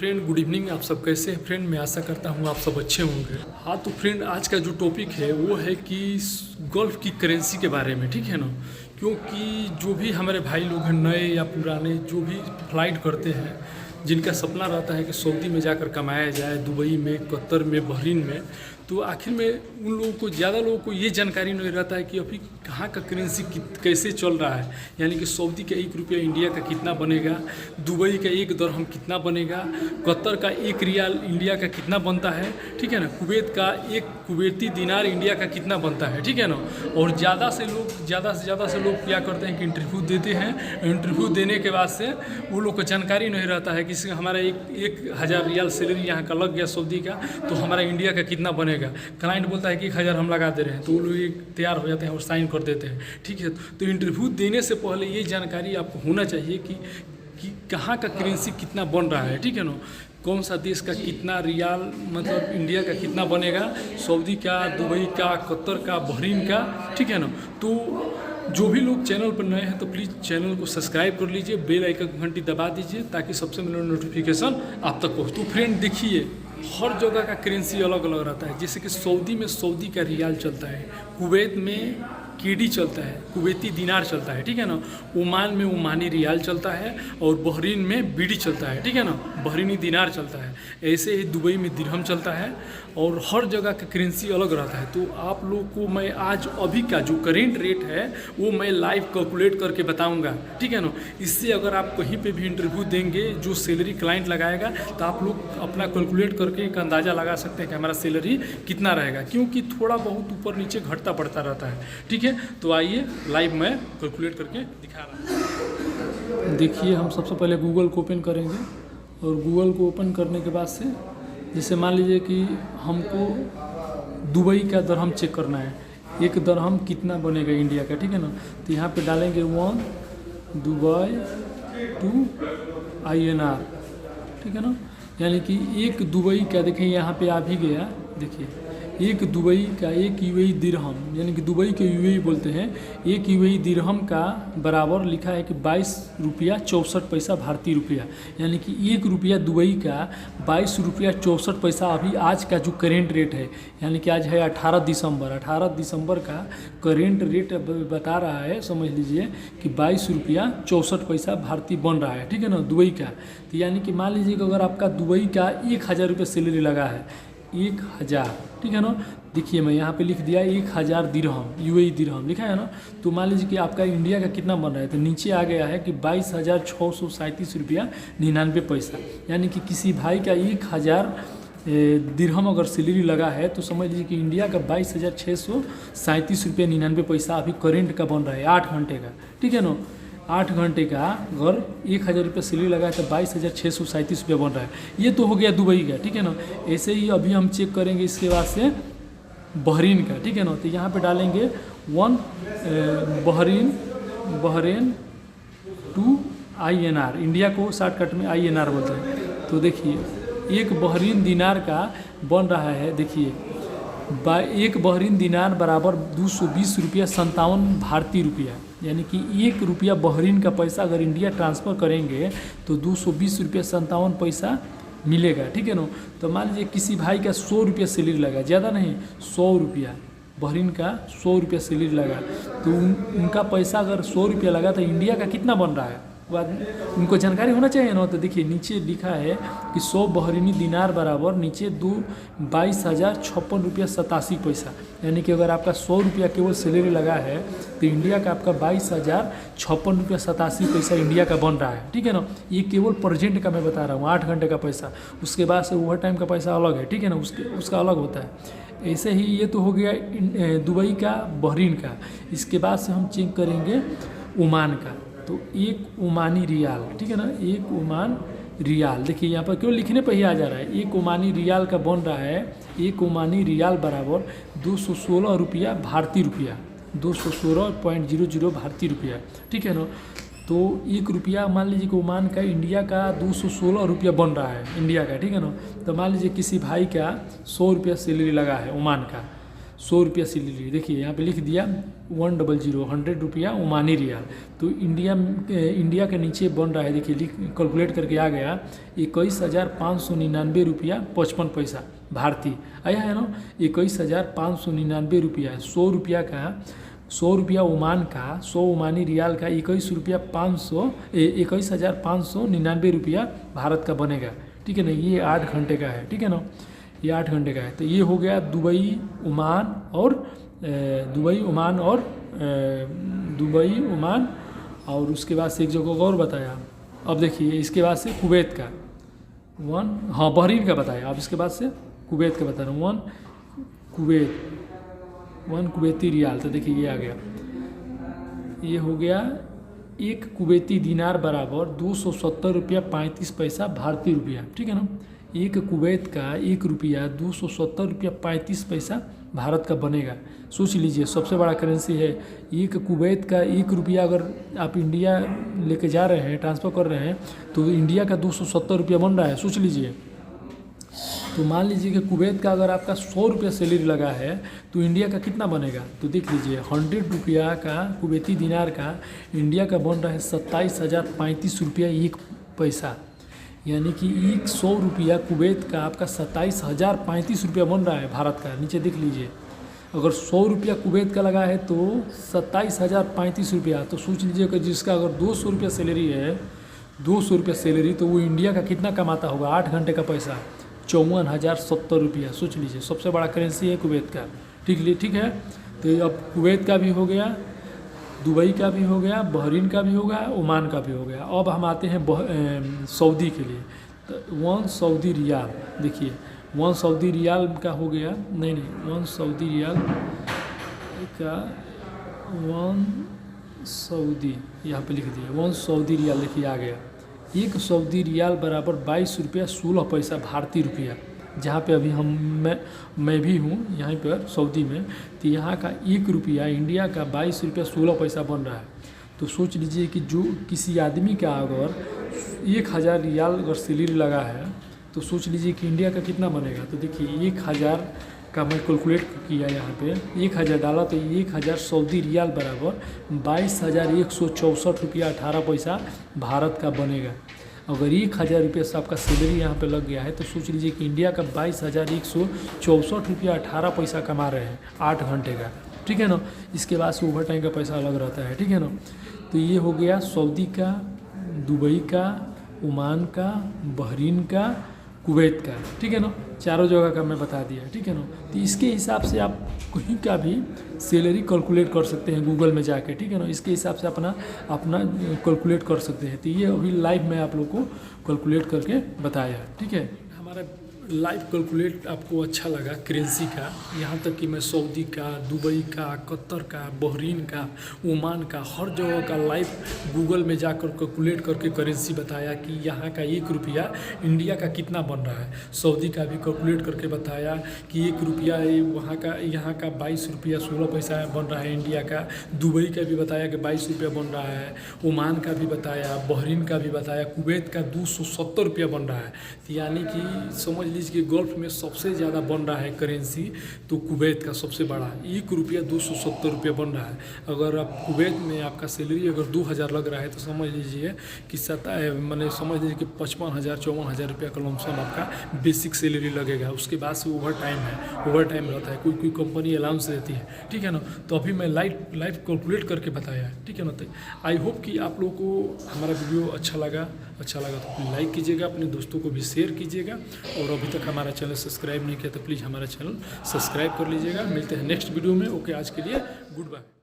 Friend good evening. आप सब कैसे हैं फ्रेंड? मैं आशा करता हूँ आप सब अच्छे होंगे। हाँ तो फ्रेंड आज का जो टॉपिक है वो है कि गल्फ़ की करेंसी के बारे में, ठीक है ना। क्योंकि जो भी हमारे भाई लोग हैं, नए या पुराने, जो भी फ्लाइट करते हैं, जिनका सपना रहता है कि सऊदी में जाकर कमाया जाए, दुबई में, कतर में, बहरीन में, तो आखिर में उन लोगों को, ज़्यादा लोगों को ये जानकारी नहीं रहता है कि अभी कहाँ का करेंसी कैसे चल रहा है। यानी कि सऊदी का 1 रुपया इंडिया का कितना बनेगा, दुबई का 1 दरहम कितना बनेगा, कतर का 1 रियाल इंडिया का कितना बनता है, ठीक है ना। कुवैत का 1 कुवैती दिनार इंडिया का कितना बनता है, ठीक है ना। और ज़्यादा से ज़्यादा से लोग क्या करते हैं कि इंटरव्यू देते हैं। इंटरव्यू देने के बाद से वो लोग को जानकारी नहीं रहता है कि हमारा 1,000 रियाल सैलरी यहाँ का लग गया सऊदी का, तो हमारा इंडिया का कितना बनेगा। क्लाइंट बोलता है कि 1,000 हम लगा दे रहे हैं, तो वो लोग तैयार हो जाते हैं और साइन कर देते हैं, ठीक है। तो इंटरव्यू देने से पहले ये जानकारी आपको होना चाहिए कि कहाँ का करेंसी कितना बन रहा है, ठीक है ना। कौन सा देश का कितना रियाल, मतलब इंडिया का कितना बनेगा, सऊदी का, दुबई का, कतर का, बहरीन का, ठीक है ना। तो जो भी लोग चैनल पर नए हैं तो प्लीज़ चैनल को सब्सक्राइब कर लीजिए, बेल आइकन घंटी दबा दीजिए ताकि सबसे पहले नोटिफिकेशन आप तक पहुँचे। तो फ्रेंड देखिए, हर जगह का करेंसी अलग अलग रहता है। जैसे कि सऊदी में सऊदी का रियाल चलता है, कुवैत में केडी चलता है, कुवैती दिनार चलता है, ठीक है ना। ओमान में ओमानी रियाल चलता है और बहरीन में बीडी चलता है, ठीक है ना, बहरीनी दिनार चलता है। ऐसे ही दुबई में दिरहम चलता है और हर जगह का करेंसी अलग रहता है। तो आप लोग को मैं आज अभी का जो करेंट रेट है वो मैं लाइव कैलकुलेट करके बताऊंगा, ठीक है ना। इससे अगर आप कहीं पे भी इंटरव्यू देंगे, जो सैलरी क्लाइंट लगाएगा, तो आप लोग अपना कैलकुलेट करके एक अंदाज़ा लगा सकते हैं कि हमारा सैलरी कितना रहेगा, क्योंकि थोड़ा बहुत ऊपर नीचे घटता बढ़ता रहता है, ठीक है। तो आइए लाइव में कैलकुलेट करके दिखा रहा हूँ। देखिए, हम सबसे पहले गूगल को ओपन करेंगे और गूगल को ओपन करने के बाद से, जैसे मान लीजिए कि हमको दुबई का दरहम चेक करना है, 1 दरहम कितना बनेगा इंडिया का, ठीक है ना। तो यहाँ पे डालेंगे 1 दुबई टू INR, ठीक है ना। यानी कि 1 दुबई का, देखिए यहाँ पे आ भी गया, देखिए 1 दुबई का 1 UAE दिरहम, यानी कि दुबई के UAE बोलते हैं, 1 UAE दिरहम का बराबर लिखा है कि 22 रुपया 64 पैसा भारतीय रुपया। यानी कि 1 रुपया दुबई का 22 रुपया 64 पैसा अभी आज का जो करेंट रेट है, यानी कि आज है 18 दिसंबर का करेंट रेट बता रहा है, समझ लीजिए कि 22 रुपया 64 पैसा भारतीय बन रहा है, ठीक है ना, दुबई का। तो यानी कि मान लीजिए कि अगर आपका दुबई का 1,000 रुपये सैलरी लगा है, 1,000, ठीक है ना। देखिए मैं यहाँ पे लिख दिया 1,000 दिरहम, UAE दिरहम लिखा है ना। तो मान लीजिए कि आपका इंडिया का कितना बन रहा है, तो नीचे आ गया है कि 22,637 रुपया 99 पैसा। यानी कि किसी भाई का 1,000 दिरहम अगर सैलरी लगा है, तो समझ लीजिए कि इंडिया का 22,637 रुपया 99 पैसा अभी करेंट का बन रहा है, 8 घंटे का, ठीक है ना। 8 घंटे का अगर 1,000 रुपये सैलरी लगा है तो 22,637 रुपया बन रहा है। ये तो हो गया दुबई का, ठीक है ना। ऐसे ही अभी हम चेक करेंगे इसके बाद से बहरीन का, ठीक है ना। तो यहाँ पे डालेंगे 1 बहरीन टू INR, इंडिया को शॉर्टकट में INR बोलते हैं। तो देखिए 1 बहरीन दिनार का बन रहा है, देखिए 1 बहरीन दिनार बराबर 220 रुपया 57 भारतीय रुपया। यानी कि 1 रुपया बहरीन का पैसा अगर इंडिया ट्रांसफ़र करेंगे तो 220 रुपया 57 पैसा मिलेगा, ठीक है ना। तो मान लीजिए किसी भाई का 100 रुपया सैलरी लगा, ज़्यादा नहीं, 100 रुपया बहरीन का 100 रुपया सैलरी लगा, तो उनका पैसा अगर 100 रुपया लगा तो इंडिया का कितना बन रहा है उनको जानकारी होना चाहिए ना। तो देखिए नीचे लिखा है कि 100 बहरीनी दिनार बराबर नीचे 22,056 रुपया 87 पैसा। यानी कि अगर आपका 100 रुपया केवल सैलरी लगा है तो इंडिया का आपका 22,056 रुपया 87 पैसा इंडिया का बन रहा है, ठीक है ना। ये केवल प्रेजेंट का मैं बता रहा हूँ, 8 घंटे का पैसा। उसके बाद से ओवर टाइम का पैसा अलग है, ठीक है ना, उसका अलग होता है। ऐसे ही ये तो हो गया दुबई का, बहरीन का। इसके बाद से हम चेक करेंगे ओमान का। तो 1 ओमानी रियाल, ठीक है ना, 1 ओमान रियाल, देखिए यहाँ पर क्यों लिखने पर ही आ जा रहा है, 1 ओमानी रियाल का बन रहा है, 1 ओमानी रियाल बराबर 216 रुपया भारतीय रुपया, 216.00 भारतीय रुपया, ठीक है ना। तो 1 रुपया मान लीजिए कि ओमान का इंडिया का 216 रुपया बन रहा है इंडिया का, ठीक है ना। तो मान लीजिए किसी भाई का 100 रुपया सैलरी लगा है ओमान का, 100 रुपया सैलरी। देखिए यहाँ पे लिख दिया 100 रुपया ओमानी रियाल। तो इंडिया के नीचे बन रहा है, देखिए कैलकुलेट करके आ गया 21,599 रुपया 55 पैसा भारतीय आया है ना। 21,599 रुपया 100 रुपया का, 100 रुपया ओमान का, 100 ओमानी रियाल का 21,599 रुपया भारत का बनेगा। ठीक है ना, ये 8 घंटे का है। ठीक है ना, ये 8 घंटे का है। तो ये हो गया दुबई ओमान और उसके बाद से एक जगह और बताया। अब देखिए इसके बाद से कुवैत का बहरीन का बताया। अब इसके बाद से कुवैत का बता रहा हूँ। One Kuwaiti riyal. तो देखिए ये आ गया, ये हो गया 1 कुवैती दिनार बराबर 270 रुपया 35 पैसा भारतीय रुपया। ठीक है ना, 1 कुवैत का 1 रुपया 270 रुपया 35 पैसा भारत का बनेगा। सोच लीजिए, सबसे बड़ा करेंसी है। 1 कुवैत का 1 रुपया अगर आप इंडिया लेके जा रहे हैं, ट्रांसफ़र कर रहे हैं, तो इंडिया का 270 रुपया बन रहा है। सोच लीजिए। तो मान लीजिए कि कुवैत का अगर आपका 100 रुपया सैलरी लगा है तो इंडिया का कितना बनेगा। तो देख लीजिए 100 रुपया का कुवैती दिनार का इंडिया का बन रहा है 27,035 रुपया 1 पैसा। यानी कि 100 रुपया कुवैत का आपका 27,035 रुपया बन रहा है भारत का। नीचे देख लीजिए, अगर 100 रुपया कुवैत का लगा है तो 27,035 रुपया। तो सोच लीजिए कि जिसका अगर 200 रुपया सैलरी है, 200 रुपया सैलरी, तो वो इंडिया का कितना कमाता होगा 8 घंटे का पैसा, 54,070 रुपया। सोच लीजिए, सबसे बड़ा करेंसी है कुवैत का। ठीक है। तो अब कुवैत का भी हो गया, दुबई का भी हो गया, बहरीन का भी हो गया, ओमान का भी हो गया। अब हम आते हैं सऊदी के लिए। तो 1 सऊदी रियाल, देखिए 1 सऊदी रियाल का हो गया, नहीं 1 सऊदी रियाल का 1 सऊदी, यहाँ पे लिख दिया 1 सऊदी रियाल। देखिए आ गया 1 सऊदी रियाल बराबर 22 रुपया 16 पैसा भारतीय रुपया। जहाँ पे अभी मैं भी हूँ यहाँ पर सऊदी में, तो यहाँ का 1 रुपया इंडिया का 22 रुपया 16 पैसा बन रहा है। तो सोच लीजिए कि जो किसी आदमी का अगर 1,000 रियाल अगर सैलरी लगा है तो सोच लीजिए कि इंडिया का कितना बनेगा। तो देखिए 1,000 का मैं कैलकुलेट किया, यहाँ पे 1,000 डाला तो 1,000 सऊदी रियाल बराबर 22,164 रुपया 18 पैसा भारत का बनेगा। अगर 1,000 रुपये से आपका सैलरी यहाँ पे लग गया है तो सोच लीजिए कि इंडिया का 22,164 रुपया 18 पैसा कमा रहे हैं 8 घंटे का। ठीक है ना, इसके बाद से ओवर टाइम का पैसा अलग रहता है। ठीक है ना, तो ये हो गया सऊदी का, दुबई का, ओमान का, बहरीन का, कुवैत का। ठीक है ना, चारों जगह का मैं बता दिया। ठीक है ना, तो इसके हिसाब से आप कहीं का भी सैलरी कैलकुलेट कर सकते हैं गूगल में जाके। ठीक है ना, इसके हिसाब से अपना कैलकुलेट कर सकते हैं। तो ये अभी लाइव मैं आप लोग को कैलकुलेट करके बताया। ठीक है, हमारा लाइव कैलकुलेट आपको अच्छा लगा करेंसी का, यहाँ तक कि मैं सऊदी का, दुबई का, कतर का, बहरीन का, ओमान का, हर जगह का लाइव गूगल में जाकर कैलकुलेट करके करेंसी बताया कि यहाँ का 1 रुपया इंडिया का कितना बन रहा है। सऊदी का भी कैलकुलेट करके बताया कि 1 रुपया यहाँ का 22 रुपया 16 पैसा बन रहा है इंडिया का। दुबई का भी बताया कि 22 रुपया बन रहा है। ओमान का भी बताया, बहरीन का भी बताया, कुवैत का 270 रुपया बन रहा है। यानी कि समझ लीजिए कि गल्फ में सबसे ज़्यादा बन रहा है करेंसी तो कुवैत का सबसे बड़ा 1 रुपया 270 रुपया बन रहा है। अगर आप कुवैत में आपका सैलरी अगर 2,000 लग रहा है तो समझ लीजिए कि समझ लीजिए कि 55,000 54,000 रुपया का लमसम आपका बेसिक सैलरी लगेगा। उसके बाद से ओवर टाइम रहता है, कोई कंपनी अलाउंस देती है। ठीक है ना, तो अभी मैं लाइव कैलकुलेट करके बताया है। ठीक है ना, तो आई होप कि आप लोगों को हमारा वीडियो अच्छा लगा तो लाइक कीजिएगा, अपने दोस्तों को भी शेयर कीजिएगा, और अभी तक हमारा चैनल सब्सक्राइब नहीं किया तो प्लीज़ हमारा चैनल सब्सक्राइब कर लीजिएगा। मिलते हैं नेक्स्ट वीडियो में। ओके, आज के लिए गुड बाय।